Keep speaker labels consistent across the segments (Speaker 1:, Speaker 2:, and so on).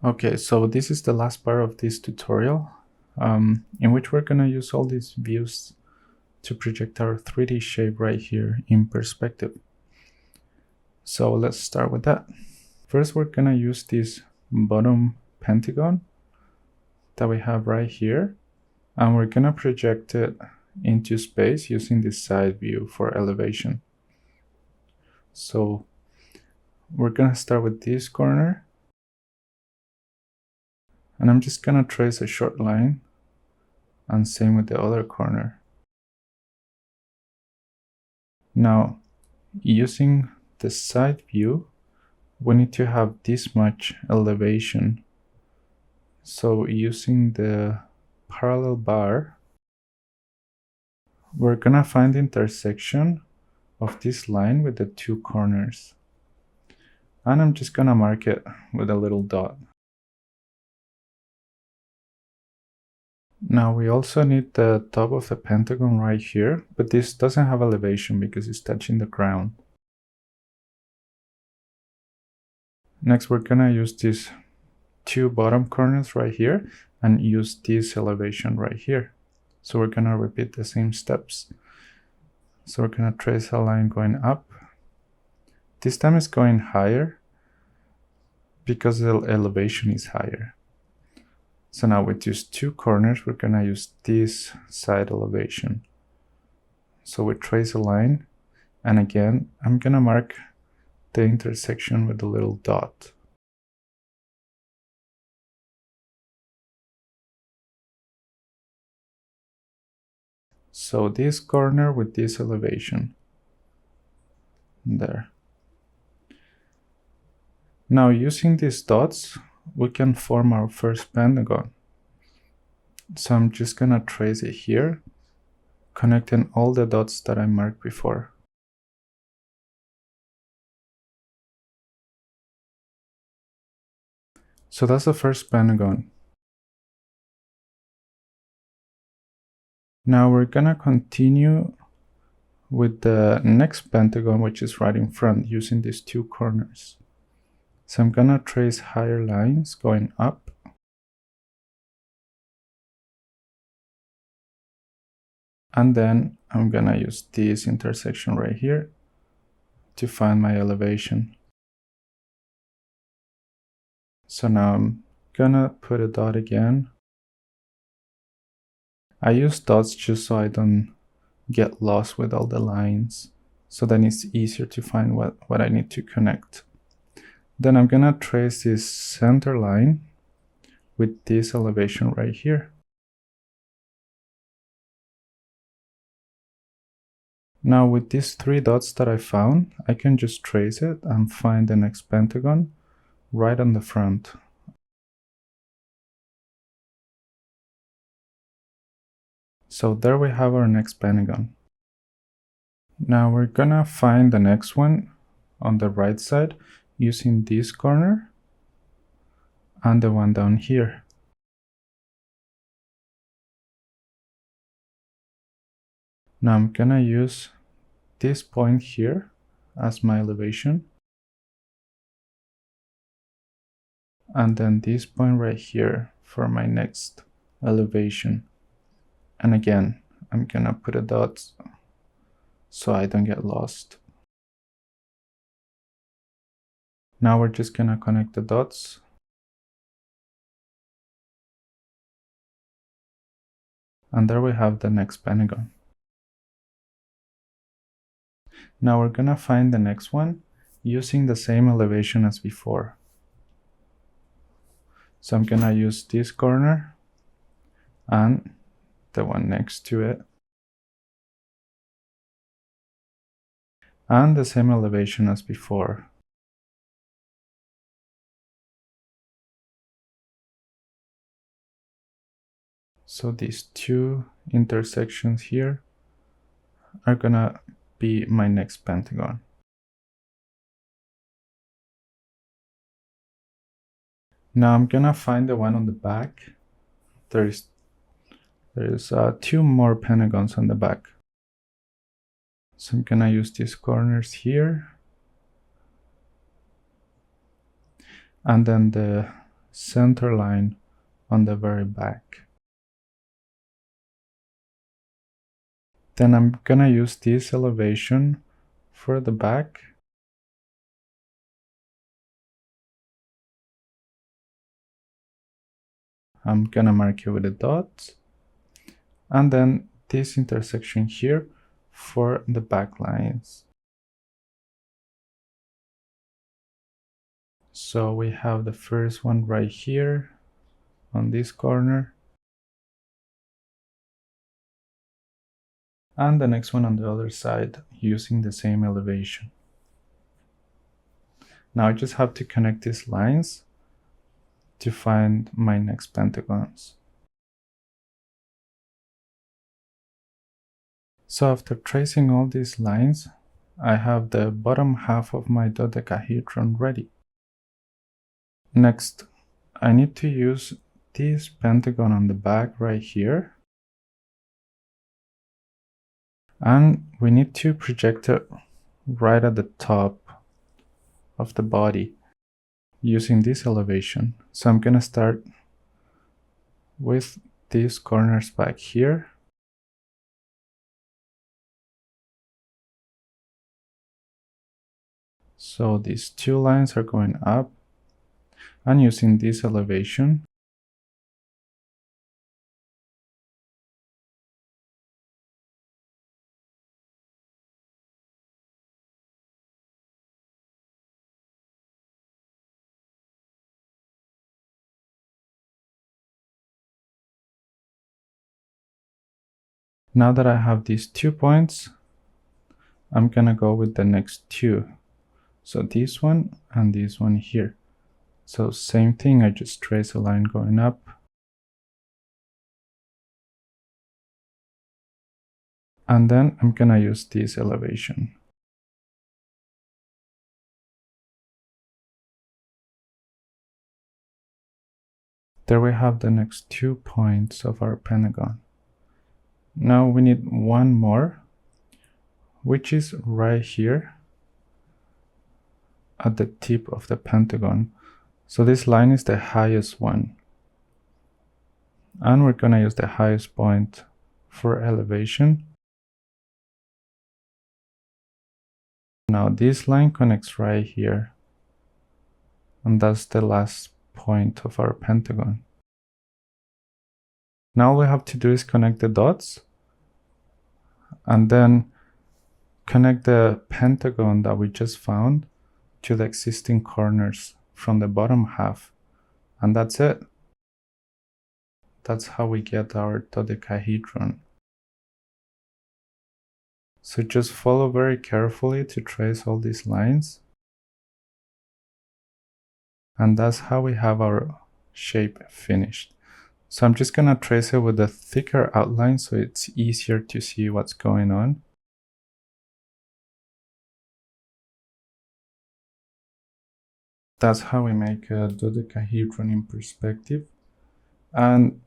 Speaker 1: Okay, so this is the last part of this tutorial, in which we're gonna use all these views to project our 3D shape right here in perspective. So let's start with that. First, we're gonna use this bottom pentagon that we have right here, and we're gonna project it into space using this side view for elevation. So we're gonna start with this corner, and I'm just gonna trace a short line, and same with the other corner. Now, using the side view, we need to have this much elevation. So using the parallel bar, we're gonna find the intersection of this line with the two corners. And I'm just gonna mark it with a little dot. Now we also need the top of the pentagon right here, but this doesn't have elevation because it's touching the ground. Next, we're gonna use these two bottom corners right here and use this elevation right here. So we're gonna repeat the same steps. So we're gonna trace a line going up. This time it's going higher because the elevation is higher. So now with these two corners, we're gonna use this side elevation. So we trace a line, and again, I'm gonna mark the intersection with a little dot. So this corner with this elevation, there. Now using these dots, we can form our first pentagon. So I'm just gonna trace it here, connecting all the dots that I marked before. So that's the first pentagon. Now we're gonna continue with the next pentagon, which is right in front, using these two corners. So I'm gonna trace higher lines going up. And then I'm gonna use this intersection right here to find my elevation. So now I'm gonna put a dot again. I use dots just so I don't get lost with all the lines, so then it's easier to find what I need to connect. Then I'm gonna trace this center line with this elevation right here. Now with these three dots that I found, I can just trace it and find the next pentagon right on the front. So there we have our next pentagon. Now we're gonna find the next one on the right side using this corner and the one down here. Now I'm gonna use this point here as my elevation, and then this point right here for my next elevation. And again, I'm gonna put a dot so I don't get lost. Now we're just gonna connect the dots. And there we have the next pentagon. Now we're gonna find the next one using the same elevation as before. So I'm gonna use this corner and the one next to it, and the same elevation as before. So these two intersections here are gonna be my next pentagon. Now I'm gonna find the one on the back. There's two more pentagons on the back. So I'm gonna use these corners here, and then the center line on the very back. Then I'm gonna use this elevation for the back. I'm gonna mark it with the dots. And then this intersection here for the back lines. So we have the first one right here on this corner. And the next one on the other side using the same elevation. Now I just have to connect these lines to find my next pentagons. So after tracing all these lines, I have the bottom half of my dodecahedron ready. Next, I need to use this pentagon on the back right here. And we need to project it right at the top of the body using this elevation. So I'm gonna start with these corners back here. So these two lines are going up, and using this elevation, now that I have these 2 points, I'm gonna go with the next two. So this one and this one here. So same thing, I just trace a line going up. And then I'm gonna use this elevation. There we have the next 2 points of our pentagon. Now we need one more, which is right here at the tip of the pentagon. So this line is the highest one. And we're gonna use the highest point for elevation. Now this line connects right here. And that's the last point of our pentagon. Now all we have to do is connect the dots and then connect the pentagon that we just found to the existing corners from the bottom half. And that's it. That's how we get our dodecahedron. So just follow very carefully to trace all these lines. And that's how we have our shape finished. So I'm just gonna trace it with a thicker outline so it's easier to see what's going on. That's how we make a dodecahedron in perspective. And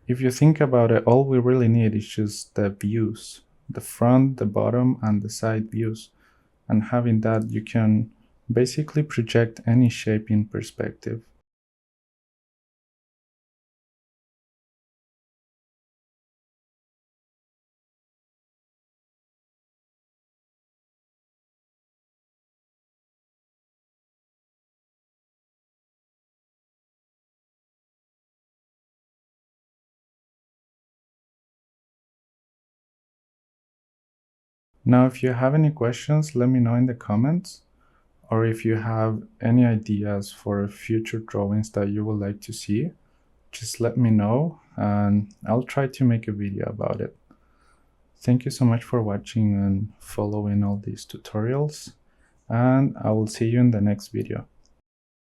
Speaker 1: if you think about it, all we really need is just the views, the front, the bottom, and the side views. And having that, you can basically project any shape in perspective. Now, if you have any questions, let me know in the comments. Or if you have any ideas for future drawings that you would like to see, just let me know and I'll try to make a video about it. Thank you so much for watching and following all these tutorials, and I will see you in the next video.